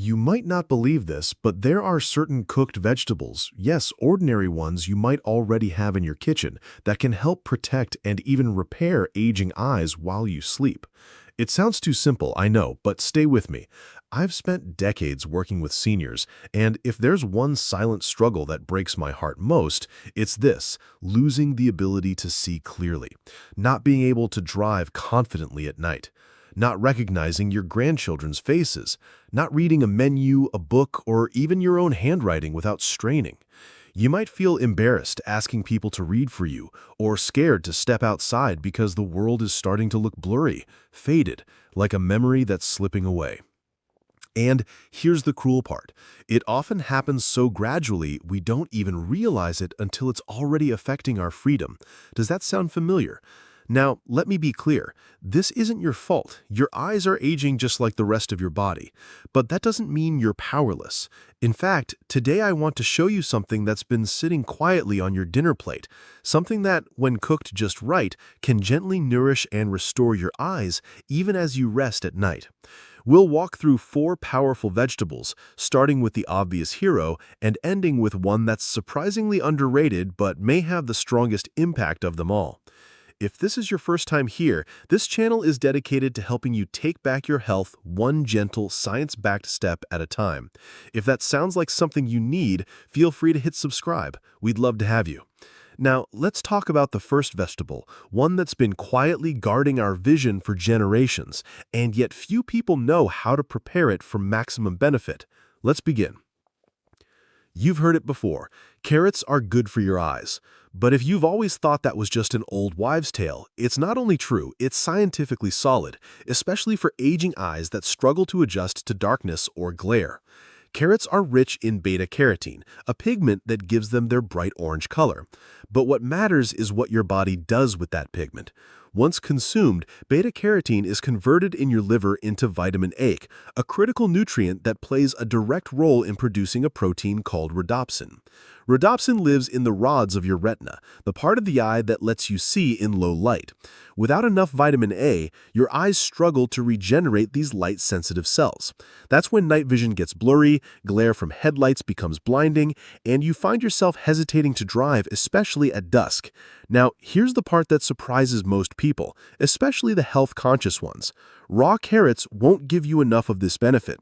You might not believe this, but there are certain cooked vegetables, yes, ordinary ones you might already have in your kitchen, that can help protect and even repair aging eyes while you sleep. It sounds too simple, I know, but stay with me. I've spent decades working with seniors, and if there's one silent struggle that breaks my heart most, it's this: losing the ability to see clearly, not being able to drive confidently at night, not recognizing your grandchildren's faces, not reading a menu, a book, or even your own handwriting without straining. You might feel embarrassed asking people to read for you, or scared to step outside because the world is starting to look blurry, faded, like a memory that's slipping away. And here's the cruel part. It often happens so gradually we don't even realize it until it's already affecting our freedom. Does that sound familiar? Now, let me be clear. This isn't your fault. Your eyes are aging just like the rest of your body. But that doesn't mean you're powerless. In fact, today I want to show you something that's been sitting quietly on your dinner plate, something that, when cooked just right, can gently nourish and restore your eyes even as you rest at night. We'll walk through 4 powerful vegetables, starting with the obvious hero and ending with one that's surprisingly underrated but may have the strongest impact of them all. If this is your first time here, this channel is dedicated to helping you take back your health one gentle, science-backed step at a time. If that sounds like something you need, feel free to hit subscribe. We'd love to have you. Now, let's talk about the first vegetable, one that's been quietly guarding our vision for generations, and yet few people know how to prepare it for maximum benefit. Let's begin. You've heard it before. Carrots are good for your eyes. But if you've always thought that was just an old wives' tale, it's not only true, it's scientifically solid, especially for aging eyes that struggle to adjust to darkness or glare. Carrots are rich in beta-carotene, a pigment that gives them their bright orange color. But what matters is what your body does with that pigment. Once consumed, beta-carotene is converted in your liver into vitamin A, a critical nutrient that plays a direct role in producing a protein called rhodopsin. Rhodopsin lives in the rods of your retina, the part of the eye that lets you see in low light. Without enough vitamin A, your eyes struggle to regenerate these light-sensitive cells. That's when night vision gets blurry, glare from headlights becomes blinding, and you find yourself hesitating to drive, especially at dusk. Now, here's the part that surprises most people, especially the health-conscious ones. Raw carrots won't give you enough of this benefit.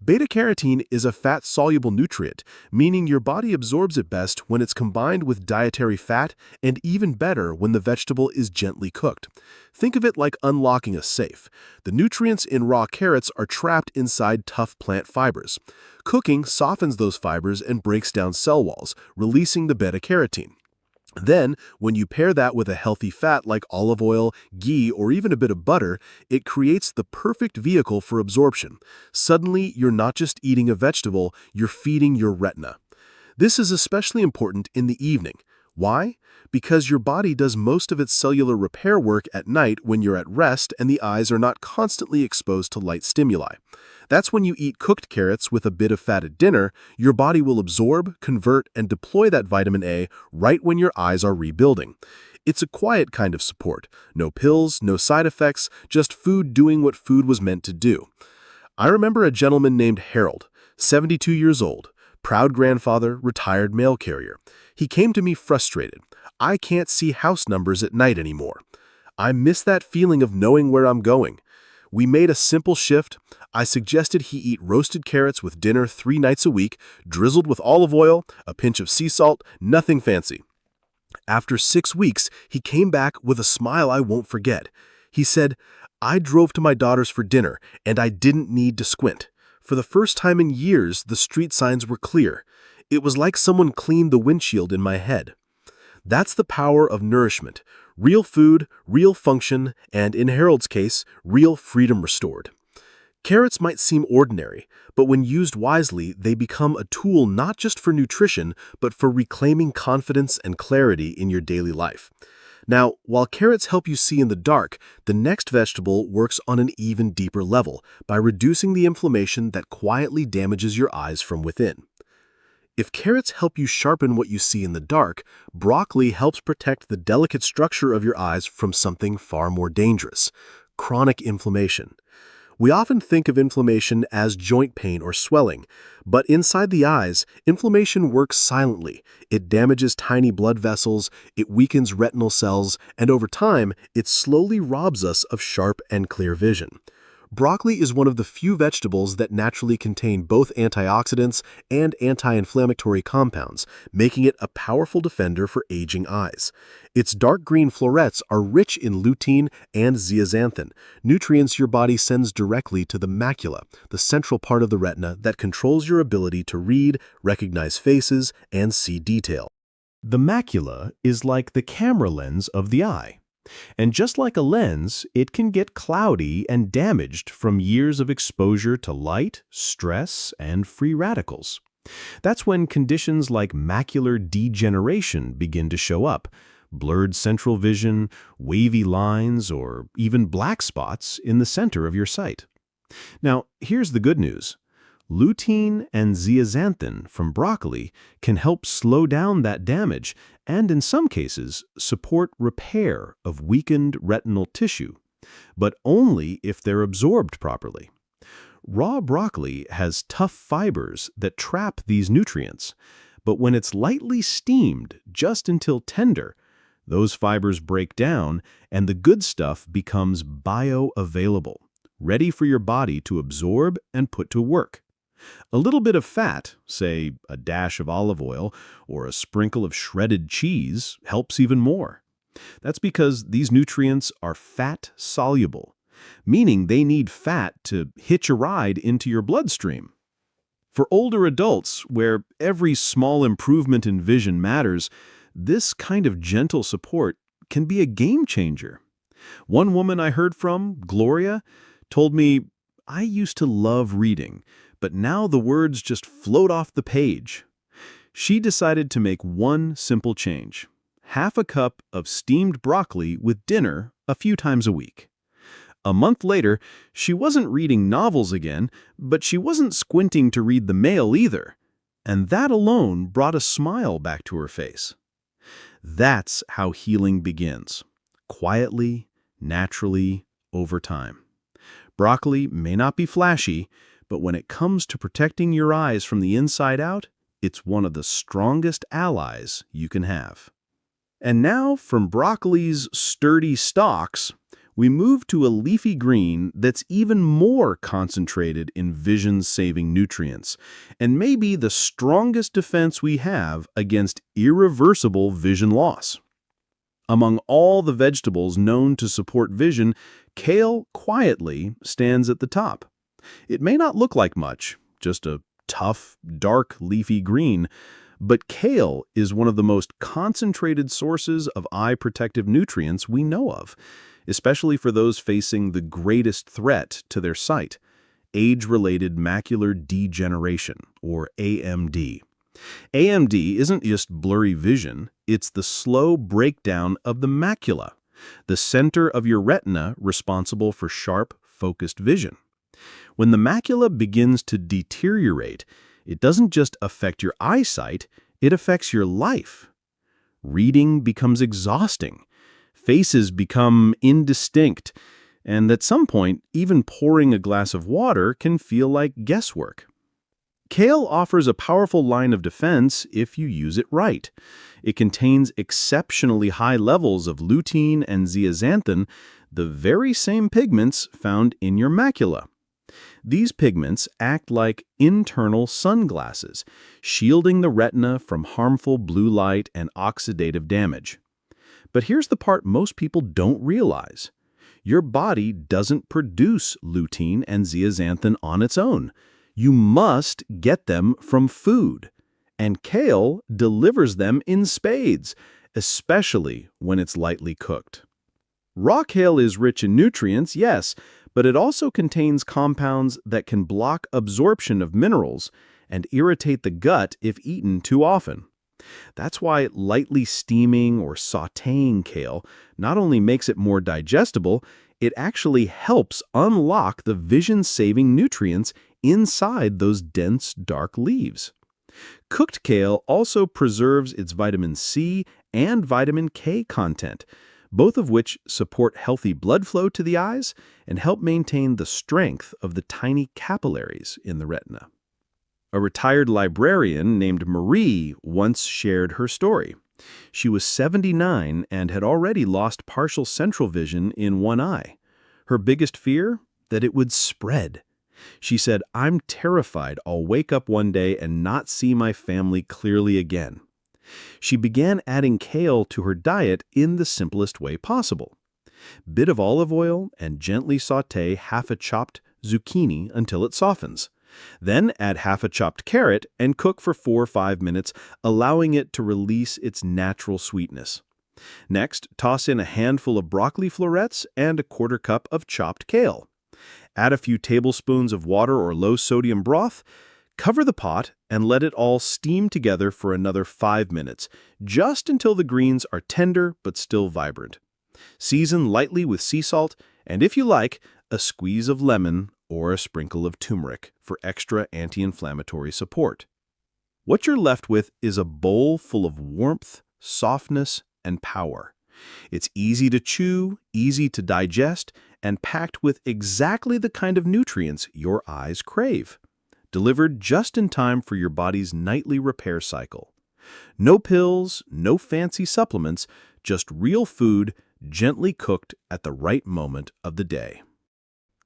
Beta-carotene is a fat-soluble nutrient, meaning your body absorbs it best when it's combined with dietary fat, and even better when the vegetable is gently cooked. Think of it like unlocking a safe. The nutrients in raw carrots are trapped inside tough plant fibers. Cooking softens those fibers and breaks down cell walls, releasing the beta-carotene. Then, when you pair that with a healthy fat like olive oil, ghee, or even a bit of butter, it creates the perfect vehicle for absorption. Suddenly, you're not just eating a vegetable, you're feeding your retina. This is especially important in the evening. Why? Because your body does most of its cellular repair work at night when you're at rest and the eyes are not constantly exposed to light stimuli. That's when you eat cooked carrots with a bit of fat at dinner, your body will absorb, convert, and deploy that vitamin A right when your eyes are rebuilding. It's a quiet kind of support. No pills, no side effects, just food doing what food was meant to do. I remember a gentleman named Harold, 72 years old, proud grandfather, retired mail carrier. He came to me frustrated. I can't see house numbers at night anymore. I miss that feeling of knowing where I'm going. We made a simple shift. I suggested he eat roasted carrots with dinner 3 nights a week, drizzled with olive oil, a pinch of sea salt, nothing fancy. After 6 weeks, he came back with a smile I won't forget. He said, "I drove to my daughter's for dinner, and I didn't need to squint. For the first time in years, the street signs were clear. It was like someone cleaned the windshield in my head." That's the power of nourishment. Real food, real function, and in Harold's case, real freedom restored. Carrots might seem ordinary, but when used wisely, they become a tool not just for nutrition, but for reclaiming confidence and clarity in your daily life. Now, while carrots help you see in the dark, the next vegetable works on an even deeper level by reducing the inflammation that quietly damages your eyes from within. If carrots help you sharpen what you see in the dark, broccoli helps protect the delicate structure of your eyes from something far more dangerous: chronic inflammation. We often think of inflammation as joint pain or swelling, but inside the eyes, inflammation works silently. It damages tiny blood vessels, it weakens retinal cells, and over time, it slowly robs us of sharp and clear vision. Broccoli is one of the few vegetables that naturally contain both antioxidants and anti-inflammatory compounds, making it a powerful defender for aging eyes. Its dark green florets are rich in lutein and zeaxanthin, nutrients your body sends directly to the macula, the central part of the retina that controls your ability to read, recognize faces, and see detail. The macula is like the camera lens of the eye. And just like a lens, it can get cloudy and damaged from years of exposure to light, stress, and free radicals. That's when conditions like macular degeneration begin to show up: blurred central vision, wavy lines, or even black spots in the center of your sight. Now, here's the good news. Lutein and zeaxanthin from broccoli can help slow down that damage and, in some cases, support repair of weakened retinal tissue, but only if they're absorbed properly. Raw broccoli has tough fibers that trap these nutrients, but when it's lightly steamed just until tender, those fibers break down and the good stuff becomes bioavailable, ready for your body to absorb and put to work. A little bit of fat, say a dash of olive oil or a sprinkle of shredded cheese, helps even more. That's because these nutrients are fat-soluble, meaning they need fat to hitch a ride into your bloodstream. For older adults, where every small improvement in vision matters, this kind of gentle support can be a game changer. One woman I heard from, Gloria, told me, "I used to love reading, but now the words just float off the page." She decided to make one simple change: half a cup of steamed broccoli with dinner a few times a week. A month later, she wasn't reading novels again, but she wasn't squinting to read the mail either. And that alone brought a smile back to her face. That's how healing begins: quietly, naturally, over time. Broccoli may not be flashy, but when it comes to protecting your eyes from the inside out, it's one of the strongest allies you can have. And now, from broccoli's sturdy stalks, we move to a leafy green that's even more concentrated in vision-saving nutrients, and may be the strongest defense we have against irreversible vision loss. Among all the vegetables known to support vision, kale quietly stands at the top. It may not look like much, just a tough, dark, leafy green, but kale is one of the most concentrated sources of eye protective nutrients we know of, especially for those facing the greatest threat to their sight: age-related macular degeneration, or AMD. AMD isn't just blurry vision, it's the slow breakdown of the macula, the center of your retina responsible for sharp, focused vision. When the macula begins to deteriorate, it doesn't just affect your eyesight, it affects your life. Reading becomes exhausting, faces become indistinct, and at some point, even pouring a glass of water can feel like guesswork. Kale offers a powerful line of defense if you use it right. It contains exceptionally high levels of lutein and zeaxanthin, the very same pigments found in your macula. These pigments act like internal sunglasses, shielding the retina from harmful blue light and oxidative damage. But here's the part most people don't realize. Your body doesn't produce lutein and zeaxanthin on its own. You must get them from food. And kale delivers them in spades, especially when it's lightly cooked. Raw kale is rich in nutrients, yes, but it also contains compounds that can block absorption of minerals and irritate the gut if eaten too often. That's why lightly steaming or sautéing kale not only makes it more digestible, it actually helps unlock the vision-saving nutrients inside those dense, dark leaves. Cooked kale also preserves its vitamin C and vitamin K content, both of which support healthy blood flow to the eyes and help maintain the strength of the tiny capillaries in the retina. A retired librarian named Marie once shared her story. She was 79 and had already lost partial central vision in one eye. Her biggest fear? That it would spread. She said, "I'm terrified I'll wake up one day and not see my family clearly again." She began adding kale to her diet in the simplest way possible. Bit of olive oil and gently sauté half a chopped zucchini until it softens. Then add half a chopped carrot and cook for 4 or 5 minutes, allowing it to release its natural sweetness. Next, toss in a handful of broccoli florets and a 1/4 cup of chopped kale. Add a few tablespoons of water or low-sodium broth. Cover the pot and let it all steam together for another 5 minutes, just until the greens are tender but still vibrant. Season lightly with sea salt and, if you like, a squeeze of lemon or a sprinkle of turmeric for extra anti-inflammatory support. What you're left with is a bowl full of warmth, softness, and power. It's easy to chew, easy to digest, and packed with exactly the kind of nutrients your eyes crave. Delivered just in time for your body's nightly repair cycle. No pills, no fancy supplements, just real food gently cooked at the right moment of the day.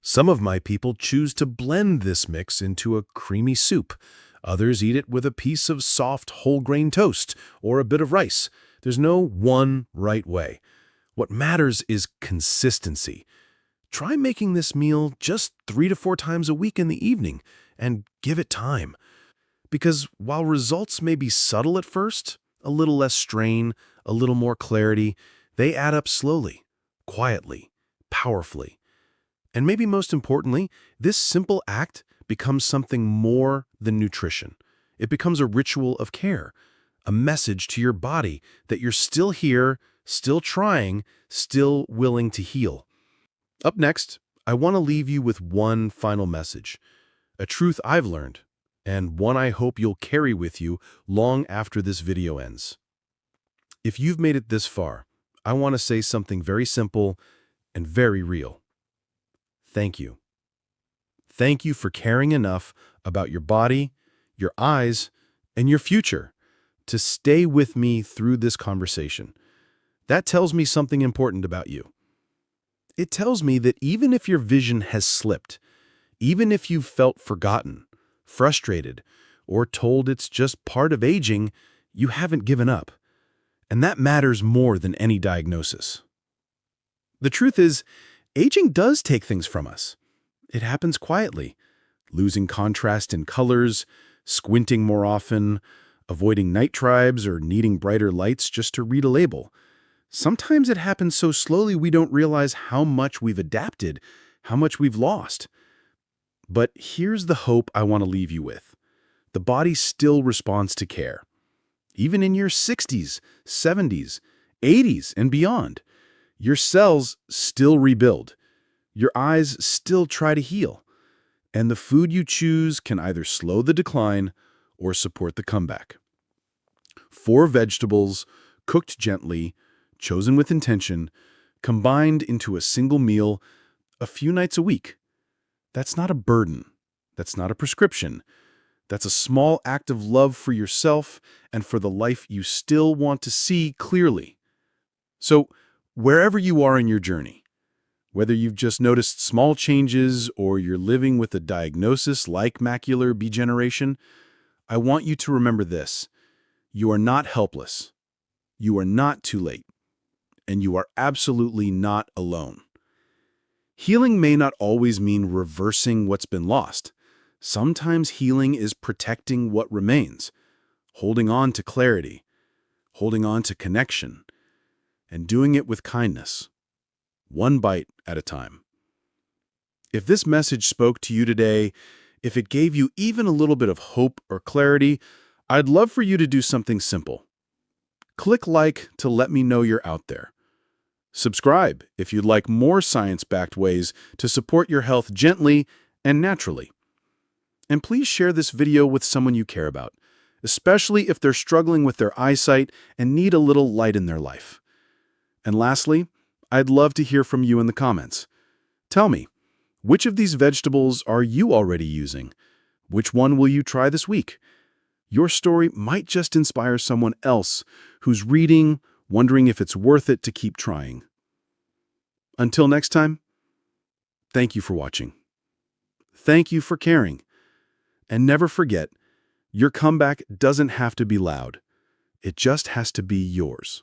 Some of my people choose to blend this mix into a creamy soup. Others eat it with a piece of soft whole grain toast or a bit of rice. There's no one right way. What matters is consistency. Try making this meal just 3 to 4 times a week in the evening and give it time. Because while results may be subtle at first, a little less strain, a little more clarity, they add up slowly, quietly, powerfully. And maybe most importantly, this simple act becomes something more than nutrition. It becomes a ritual of care, a message to your body that you're still here, still trying, still willing to heal. Up next, I want to leave you with one final message, a truth I've learned, and one I hope you'll carry with you long after this video ends. If you've made it this far, I want to say something very simple and very real. Thank you. Thank you for caring enough about your body, your eyes, and your future to stay with me through this conversation. That tells me something important about you. It tells me that even if your vision has slipped, even if you've felt forgotten, frustrated, or told it's just part of aging, you haven't given up. And that matters more than any diagnosis. The truth is, aging does take things from us. It happens quietly, losing contrast in colors, squinting more often, avoiding night tribes, or needing brighter lights just to read a label. Sometimes it happens so slowly we don't realize how much we've adapted, how much we've lost. But here's the hope I want to leave you with. The body still responds to care. Even in your 60s, 70s, 80s, and beyond, your cells still rebuild. Your eyes still try to heal. And the food you choose can either slow the decline or support the comeback. 4 vegetables, cooked gently, chosen with intention, combined into a single meal a few nights a week. That's not a burden. That's not a prescription. That's a small act of love for yourself and for the life you still want to see clearly. So, wherever you are in your journey, whether you've just noticed small changes or you're living with a diagnosis like macular degeneration, I want you to remember this. You are not helpless. You are not too late. And you are absolutely not alone. Healing may not always mean reversing what's been lost. Sometimes healing is protecting what remains, holding on to clarity, holding on to connection, and doing it with kindness, one bite at a time. If this message spoke to you today, if it gave you even a little bit of hope or clarity, I'd love for you to do something simple. Click like to let me know you're out there. Subscribe if you'd like more science-backed ways to support your health gently and naturally. And please share this video with someone you care about, especially if they're struggling with their eyesight and need a little light in their life. And lastly, I'd love to hear from you in the comments. Tell me, which of these vegetables are you already using? Which one will you try this week? Your story might just inspire someone else who's reading, wondering if it's worth it to keep trying. Until next time, thank you for watching. Thank you for caring. And never forget, your comeback doesn't have to be loud. It just has to be yours.